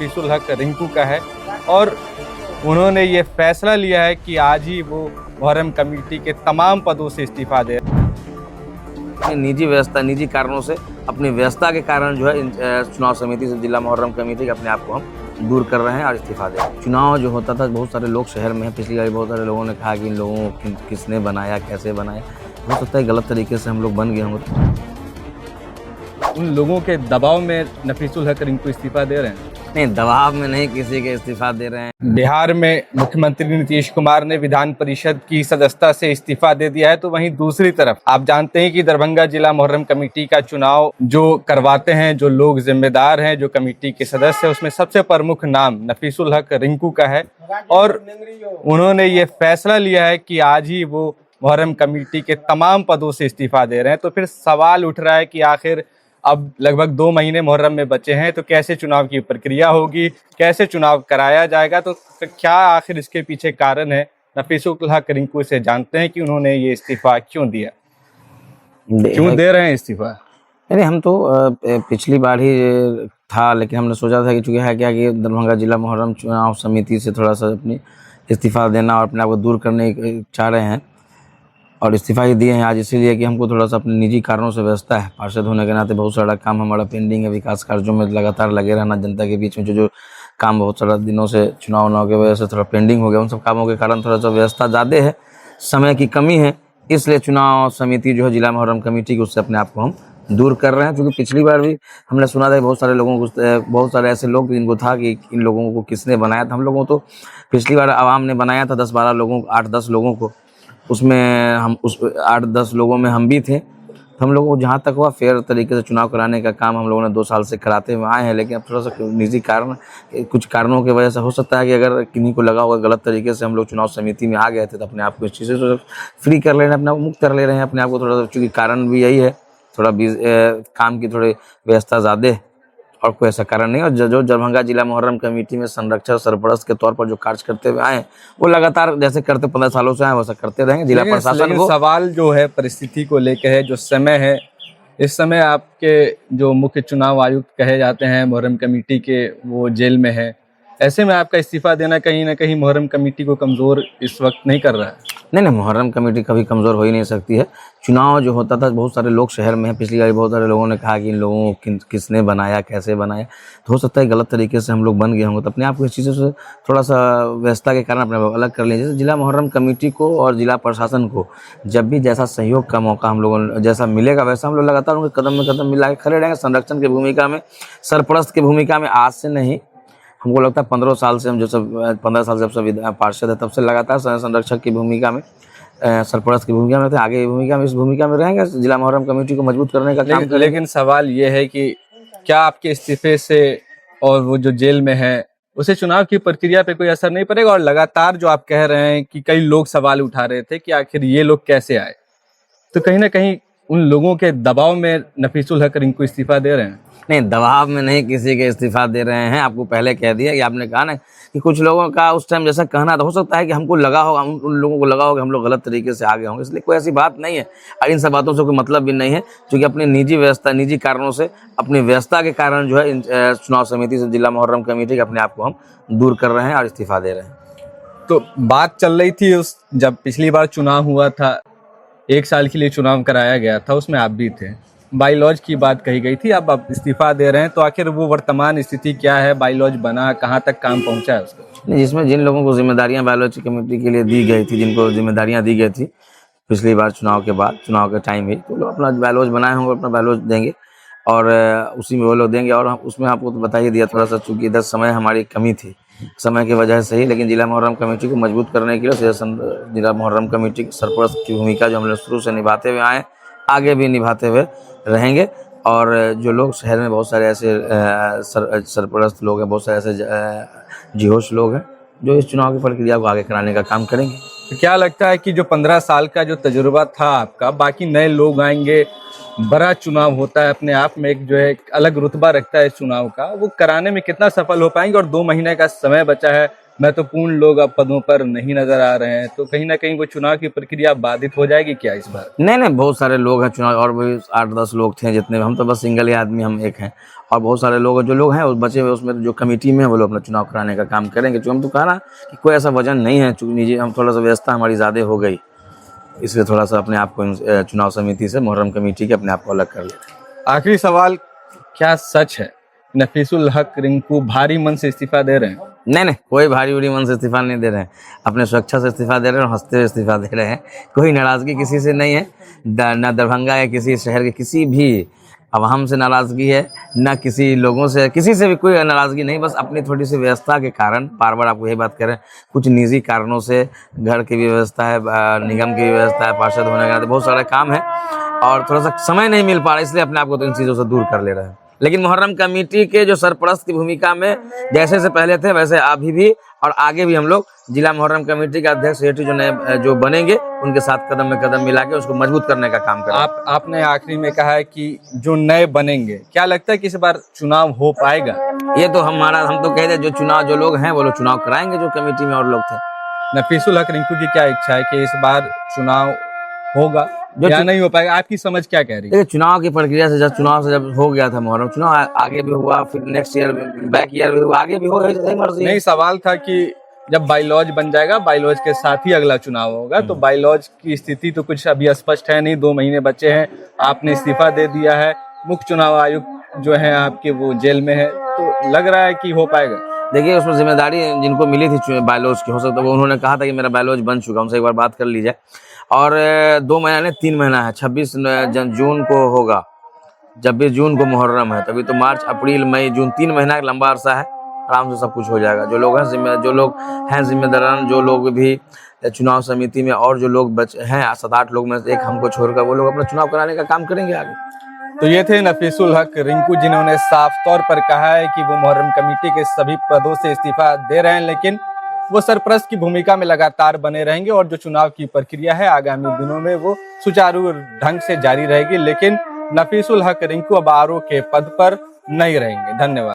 नफीसुल हक रिंकू का है और उन्होंने ये फैसला लिया है कि आज ही वो मुहर्रम कमेटी के तमाम पदों से इस्तीफा दे। अपनी निजी व्यवस्था निजी कारणों से अपनी व्यवस्था के कारण जो है चुनाव समिति से जिला मुहर्रम कमेटी के अपने आप को हम दूर कर रहे हैं और इस्तीफा दे। चुनाव जो होता था बहुत सारे लोग शहर में हैं, पिछली बार बहुत सारे लोगों ने कहा कि इन लोगों को किसने बनाया, कैसे बनाया। हो सकता है गलत तरीके से हम लोग बन गए होंगे। उन लोगों के दबाव में नफीसुल हक रिंकू इस्तीफा दे रहे हैं? नहीं, दबाव में नहीं किसी के इस्तीफा दे रहे हैं। बिहार में मुख्यमंत्री नीतीश कुमार ने विधान परिषद की सदस्यता से इस्तीफा दे दिया है, तो वहीं दूसरी तरफ आप जानते हैं कि दरभंगा जिला मुहर्रम कमेटी का चुनाव जो करवाते हैं, जो लोग जिम्मेदार हैं, जो कमेटी के सदस्य हैं, उसमें सबसे प्रमुख नाम नफीसुल हक रिंकू का है और उन्होंने ये फैसला लिया है कि आज ही वो मुहर्रम कमेटी के तमाम पदों से इस्तीफा दे रहे हैं। तो फिर सवाल उठ रहा है कि आखिर अब लगभग 2 महीने मुहर्रम में बचे हैं, तो कैसे चुनाव की प्रक्रिया होगी, कैसे चुनाव कराया जाएगा, तो क्या आखिर इसके पीछे कारण है। नफीसुल हक रिंकू से जानते हैं कि उन्होंने ये इस्तीफा क्यों दिया, क्यों दे रहे हैं इस्तीफा। नहीं, हम तो पिछली बार ही था, लेकिन हमने सोचा था कि चूँकि है क्या कि दरभंगा जिला मुहर्रम चुनाव समिति से थोड़ा सा अपनी इस्तीफा देना और अपने आप को दूर करने चाह रहे हैं और इस्तीफा ही दिए हैं आज, इसीलिए कि हमको थोड़ा सा अपने निजी कारणों से व्यवस्था है। पार्षद होने के नाते बहुत सारा काम हमारा पेंडिंग है, विकास कार्यों में लगातार लगे रहना, जनता के बीच में जो काम बहुत सारा दिनों से चुनाव की वजह से थोड़ा पेंडिंग हो गया, उन सब कामों के कारण थोड़ा सा व्यवस्था ज़्यादा है, समय की कमी है, इसलिए चुनाव समिति जो है जिला मुहर्रम कमेटी की उससे अपने आप को हम दूर कर रहे हैं। क्योंकि पिछली बार भी हमने सुना था बहुत सारे लोगों को, बहुत सारे ऐसे लोग जिनको था कि इन लोगों को किसने बनाया था। हम लोगों को तो पिछली बार आवाम ने बनाया था 10-12 लोगों को, 8-10 लोगों को, उसमें हम उस 8-10 लोगों में हम भी थे। तो हम लोगों को जहाँ तक हुआ फेयर तरीके से चुनाव कराने का काम हम लोगों ने 2 साल से कराते हुए आए हैं। लेकिन अब थोड़ा सा निजी कारण, कुछ कारणों की वजह से हो सकता है कि अगर किन्हीं को लगा होगा गलत तरीके से हम लोग चुनाव समिति में आ गए थे, तो अपने आप को इस चीज़ से फ्री कर ले रहे हैं, अपने आप मुक्त कर ले रहे हैं अपने आप को। थोड़ा सा चूँकि कारण भी यही है, थोड़ा काम की थोड़ी व्यवस्था ज़्यादा है और कोई ऐसा कारण नहीं। और जो दरभंगा जिला मुहर्रम कमेटी में संरक्षक सरपरस्त के तौर पर जो कार्य करते हुए आए, वो लगातार जैसे करते 15 सालों से आए वैसा करते रहेंगे। जिला प्रशासन को सवाल जो है परिस्थिति को लेकर है, जो समय है, इस समय आपके जो मुख्य चुनाव आयुक्त कहे जाते हैं मुहर्रम कमेटी के, वो जेल में है। ऐसे में आपका इस्तीफा देना कहीं ना कहीं मुहर्रम कमेटी को कमज़ोर इस वक्त नहीं कर रहा है? नहीं, मुहर्रम कमेटी कभी कमज़ोर हो ही नहीं सकती है। चुनाव जो होता था बहुत सारे लोग शहर में हैं, पिछली बार बहुत सारे लोगों ने कहा कि इन लोगों को किसने बनाया, कैसे बनाया। तो हो सकता है गलत तरीके से हम लोग बन गए होंगे, तो अपने आप को इस चीज़ों से थोड़ा सा व्यवस्था के कारण अपने आप अलग कर लीजिए। जिला मुहर्रम कमेटी को और जिला प्रशासन को जब भी जैसा सहयोग का मौका हम लोगों जैसा मिलेगा, वैसा हम लोग लगातार उनके कदम में कदम मिला के खड़े रहेंगे। संरक्षण की भूमिका में, सरपरस्त की भूमिका में आज से नहीं, हमको लगता है 15 साल से, हम जो सब 15 साल से जब सब पार्षद है तब से लगातार संरक्षक की भूमिका में, सरपरस्त की भूमिका में थे, आगे भूमिका में, इस भूमिका में रहेंगे। जिला मुहर्रम कमेटी को मजबूत करने का काम। लेकिन सवाल ये है कि क्या आपके इस्तीफे से और वो जो जेल में है उसे चुनाव की प्रक्रिया पे कोई असर नहीं पड़ेगा? और लगातार जो आप कह रहे हैं कि कई लोग सवाल उठा रहे थे कि आखिर ये लोग कैसे आए, तो कहीं ना कहीं उन लोगों के दबाव में नफीसुल हक रिंकू इस्तीफा दे रहे हैं? नहीं, दबाव में नहीं किसी के इस्तीफा दे रहे हैं। आपको पहले कह दिया कि आपने कहा ना कि कुछ लोगों का उस टाइम जैसा कहना था, हो सकता है कि हमको लगा होगा, उन लोगों को लगा होगा हम लोग गलत तरीके से आगे होंगे, इसलिए कोई ऐसी बात नहीं है। और इन सब बातों से कोई मतलब भी नहीं है, क्योंकि अपनी निजी व्यवस्था निजी कारणों से, अपनी व्यवस्था के कारण जो है चुनाव समिति से जिला मुहर्रम कमेटी के अपने आप को हम दूर कर रहे हैं और इस्तीफा दे रहे हैं। तो बात चल रही थी जब पिछली बार चुनाव हुआ था, 1 साल के लिए चुनाव कराया गया था, उसमें आप भी थे, बाईलॉज की बात कही गई थी। अब आप इस्तीफा दे रहे हैं, तो आखिर वो वर्तमान स्थिति क्या है? बाईलॉज बना, कहाँ तक काम पहुंचा है उसका? जिसमें जिन लोगों को जिम्मेदारियां बायोलॉजी कमेटी के लिए दी गई थी, जिनको जिम्मेदारियां दी गई थी पिछली बार चुनाव के बाद, चुनाव के टाइम ही, तो लोग अपना बायोलॉज बनाए होंगे, अपना बायोलॉज देंगे और उसी में वो लोग देंगे। और उसमें आपको तो बता ही दिया थोड़ा सा, चूँकि इधर समय हमारी कमी थी, समय की वजह से ही। लेकिन जिला मुहर्रम कमेटी को मजबूत करने के लिए जिला मुहर्रम कमेटी के सरपरस्त की भूमिका जो हम लोग शुरू से निभाते हुए आए, आगे भी निभाते हुए रहेंगे। और जो लोग शहर में बहुत सारे ऐसे सरपरस्त लोग हैं, बहुत सारे ऐसे जिहोश लोग हैं जो इस चुनाव की प्रक्रिया को आगे कराने का काम करेंगे। तो क्या लगता है कि जो 15 साल का जो तजुर्बा था आपका, बाकी नए लोग आएंगे, बड़ा चुनाव होता है, अपने आप में एक जो है एक अलग रुतबा रखता है इस चुनाव का, वो कराने में कितना सफल हो पाएंगे? और 2 महीने का समय बचा है महत्वपूर्ण लोग अब पदों पर नहीं नजर आ रहे हैं, तो कहीं ना कहीं वो चुनाव की प्रक्रिया बाधित हो जाएगी क्या इस बार? नहीं नहीं, बहुत सारे लोग हैं चुनाव, और भी 8-10 लोग थे जितने, हम तो बस सिंगल ही आदमी हम एक हैं, और बहुत सारे लोग जो लोग हैं वो बचे हुए उसमें जो कमेटी में है वो लोग अपना चुनाव कराने का काम करेंगे। क्योंकि हम तो कहा ना कि कोई ऐसा वजन नहीं है, चूंकि निजी हम थोड़ा सा व्यवस्था हमारी ज़्यादा हो गई, इसलिए थोड़ा सा अपने आप को चुनाव समिति से, मुहर्रम कमेटी के अपने आप को अलग कर लेते हैं। आखिरी सवाल, क्या सच है नफीसुल हक रिंकू भारी मन से इस्तीफा दे रहे हैं? नहीं नहीं, कोई भारी उड़ी मन से इस्तीफा नहीं दे रहे हैं, अपने स्वेच्छा से इस्तीफा दे रहे हैं और हंसते हुए इस्तीफा दे रहे हैं। कोई नाराज़गी किसी से नहीं है, ना दरभंगा या किसी शहर के किसी भी अवाम से नाराज़गी है, ना किसी लोगों से, किसी से भी कोई नाराज़गी नहीं, बस अपनी थोड़ी सी व्यवस्था के कारण, बार बार आपको यही बात करें, कुछ निजी कारणों से घर की भी व्यवस्था है, निगम की भी व्यवस्था है, पार्षद होने का बहुत सारा काम है और थोड़ा सा समय नहीं मिल पा रहा, इसलिए अपने आप को तो इन चीज़ों से दूर कर ले रहे हैं। लेकिन मुहर्रम कमेटी के जो सरपरस्त की भूमिका में जैसे से पहले थे वैसे अभी भी और आगे भी हम लोग जिला मुहर्रम कमेटी के अध्यक्ष सेक्रेटरी जो नए जो बनेंगे उनके साथ कदम में कदम मिला के उसको मजबूत करने का काम करें। आपने आखिरी में कहा है कि जो नए बनेंगे, क्या लगता है कि इस बार चुनाव हो पाएगा? ये तो हम तो कह रहे जो चुनाव जो लोग हैं वो लोग चुनाव कराएंगे, जो कमेटी में और लोग थे। नफीसुल हक रिंकू की क्या इच्छा है कि इस बार चुनाव होगा या नहीं हो पाएगा? आपकी समझ क्या कह रही है? देखिए, चुनाव की प्रक्रिया से चुनाव से जब हो गया था मुहर्रम, चुनाव आगे भी हुआ, फिर नेक्स्ट ईयर बैक ईयर भी हुआ, आगे भी होगा, नहीं, सवाल था कि जब बाईलॉज बन जाएगा, बाईलॉज के साथ ही अगला चुनाव होगा, तो बाईलॉज की स्थिति तो कुछ अभी स्पष्ट है नहीं, 2 महीने बचे हैं, आपने इस्तीफा दे दिया है, मुख्य चुनाव आयुक्त जो है आपके वो जेल में है, तो लग रहा है कि हो पाएगा? देखिए, उसमें जिम्मेदारी जिनको मिली थी बायलॉज की, हो सकता है वो उन्होंने कहा था कि मेरा बायलॉज बन चुका, उनसे एक बार बात कर लीजिए। और 2 महीना नहीं 3 महीना है, 26 जून को होगा, 26 जून को मुहर्रम है, तभी तो मार्च अप्रैल मई जून 3 महीना का लंबा अरसा है, आराम से सब कुछ हो जाएगा। जो लोग हैं जिम्मेदारान, जो लोग भी चुनाव समिति में और जो लोग बचे हैं 7-8 लोग में से एक हमको छोड़कर, वो लोग अपना चुनाव कराने का काम करेंगे आगे। तो ये थे नफीसुल हक रिंकू, जिन्होंने साफ तौर पर कहा है कि वो मुहर्रम कमेटी के सभी पदों से इस्तीफा दे रहे हैं, लेकिन वो सरपरस्त की भूमिका में लगातार बने रहेंगे और जो चुनाव की प्रक्रिया है आगामी दिनों में वो सुचारू ढंग से जारी रहेगी। लेकिन नफीसुल हक रिंकू अब आरओ के पद पर नहीं रहेंगे। धन्यवाद।